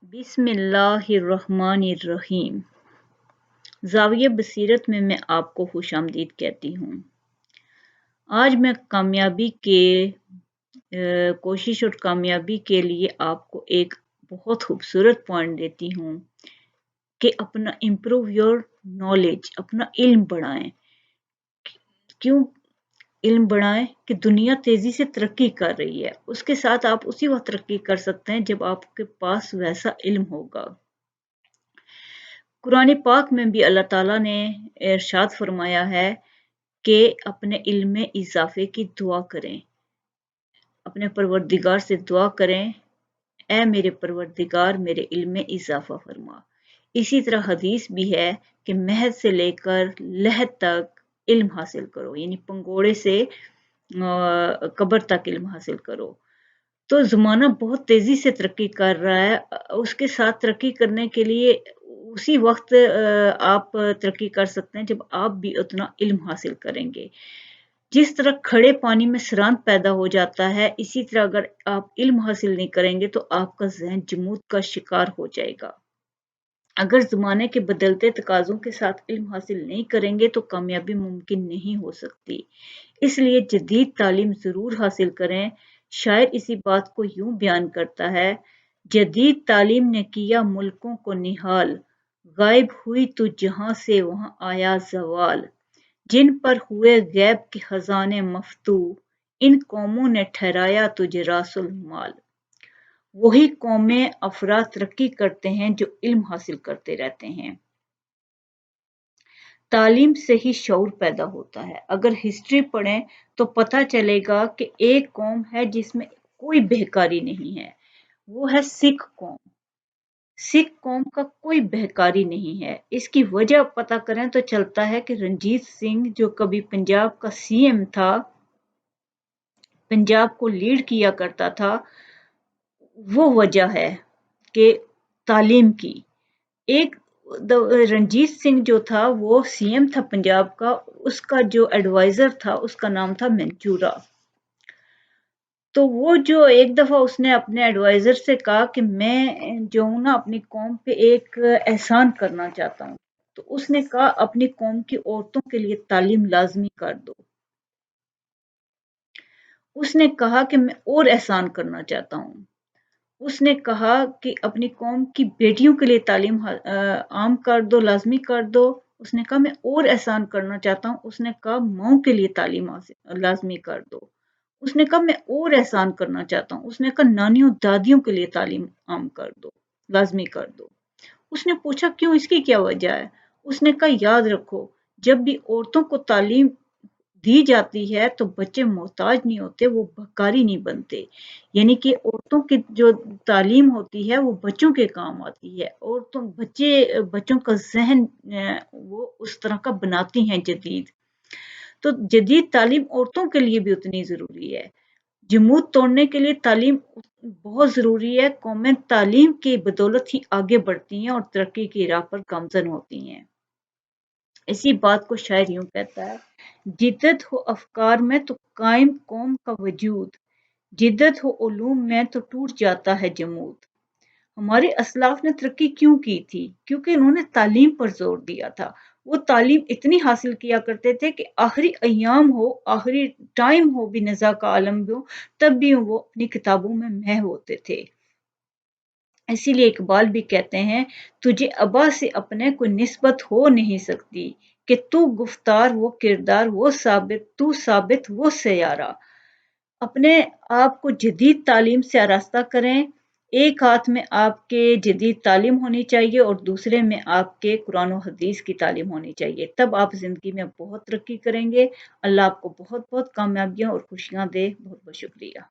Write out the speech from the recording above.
बिस्मिल्लाहिर्रहमानिर्रहीम। ज़ाविया बसीरत में मैं आपको खुशामदीद कहती हूँ। आज मैं कामयाबी के कोशिश और कामयाबी के लिए आपको एक बहुत खूबसूरत पॉइंट देती हूँ कि अपना इम्प्रूव योर नॉलेज, अपना इल्म बढ़ाएं। क्यों इल्म बढ़ाएं कि दुनिया तेजी से तरक्की कर रही है। उसके साथ आप उसी वक्त तरक्की कर सकते हैं जब आपके पास वैसा इल्म होगा। कुरान पाक में भी अल्लाह ताला ने इरशाद फरमाया है कि अपने इल्म में इजाफे की दुआ करें, अपने परवरदिगार से दुआ करें, ऐ मेरे परवरदिगार मेरे इल्म में इजाफा फरमा। इसी तरह हदीस भी है कि महद से लेकर लहद तक इल्म हासिल करो, यानी पंगोड़े से कब्र तक इल्म हासिल करो। तो ज़माना बहुत तेज़ी से तरक्की कर रहा है। उसके साथ तरक्की करने के लिए उसी वक्त आप तरक्की कर सकते हैं जब आप भी उतना इल्म हासिल करेंगे। जिस तरह खड़े पानी में सरांत पैदा हो जाता है, इसी तरह अगर आप इल्म हासिल नहीं करेंगे तो आपका ज़हन जमूद का शिकार हो जाएगा। अगर ज़माने के बदलते तकाज़ों के साथ इल्म हासिल नहीं करेंगे तो कामयाबी मुमकिन नहीं हो सकती। इसलिए जदीद तालीम ज़रूर हासिल करें। शायर इसी बात को यूं बयान करता है, जदीद तालीम ने किया मुल्कों को निहाल, गायब हुई तू जहां से वहां आया ज़वाल। जिन पर हुए गैब के खजाने मफ्तू, इन कौमों ने ठहराया तुझे रासुल माल। वही कौमें अफराद तरक्की करते हैं जो इल्म हासिल करते रहते हैं। तालीम से ही शऊर पैदा होता है। अगर हिस्ट्री पढ़ें तो पता चलेगा कि एक कौम है जिसमें कोई बेहकारी नहीं है, वो है सिख कौम। सिख कौम का कोई बेहकारी नहीं है। इसकी वजह पता करें तो चलता है कि रणजीत सिंह जो कभी पंजाब का सीएम था, पंजाब को लीड किया करता था, वो वजह है कि तालीम की। एक रणजीत सिंह जो था वो सीएम था पंजाब का, उसका जो एडवाइजर था उसका नाम था मंचूरा। तो वो जो एक दफा उसने अपने एडवाइजर से कहा कि मैं जो हूं ना अपनी कौम पे एक एहसान करना चाहता हूँ। तो उसने कहा अपनी कौम की औरतों के लिए तालीम लाजमी कर दो। उसने कहा कि मैं और एहसान करना चाहता हूँ। उसने कहा कि अपनी कौम की बेटियों के लिए तालीम आम कर दो, लाजमी कर दो। उसने कहा मैं और एहसान करना चाहता हूँ। उसने कहा माओं के लिए तालीम लाजमी कर दो। उसने कहा मैं और एहसान करना चाहता हूँ। उसने कहा नानियों दादियों के लिए तालीम आम कर दो, लाजमी कर दो। उसने पूछा क्यों, इसकी क्या वजह है? उसने कहा याद रखो, जब भी औरतों को तालीम दी जाती है तो बच्चे मोहताज नहीं होते, वो भकारी नहीं बनते। यानी कि औरतों की जो तालीम होती है वो बच्चों के काम आती है। औरतों बच्चों का ज़हन वो उस तरह का बनाती हैं जदीद। तो जदीद तालीम औरतों के लिए भी उतनी ज़रूरी है। जमूद तोड़ने के लिए तालीम बहुत ज़रूरी है। कौमें तालीम की बदौलत ही आगे बढ़ती हैं और तरक्की की राह पर गामज़न होती हैं। इसी बात को शायर यूं कहता है, जिद्दत हो अफकार में तो कायम कौम का वजूद, जिद्दत हो उलूम में तो टूट जाता है जमूद। हमारे असलाफ ने तरक्की क्यों की थी? क्योंकि उन्होंने तालीम पर जोर दिया था। वो तालीम इतनी हासिल किया करते थे कि आखिरी अय्याम हो, आखिरी टाइम हो भी नज़ा का आलम हो, तब भी वो अपनी किताबों में महव होते थे। इसीलिए इकबाल भी कहते हैं, तुझे अबा से अपने कोई निस्बत हो नहीं सकती, कि तू गुफ्तार वो किरदार वो साबित, तू साबित वो सयारा। अपने आप को जदीद तालीम से आरास्ता करें। एक हाथ में आपके जदीद तालीम होनी चाहिए और दूसरे में आपके कुरान और हदीस की तालीम होनी चाहिए। तब आप ज़िंदगी में बहुत तरक्की करेंगे। अल्लाह आपको बहुत बहुत कामयाबियाँ और खुशियाँ दे। बहुत बहुत शुक्रिया।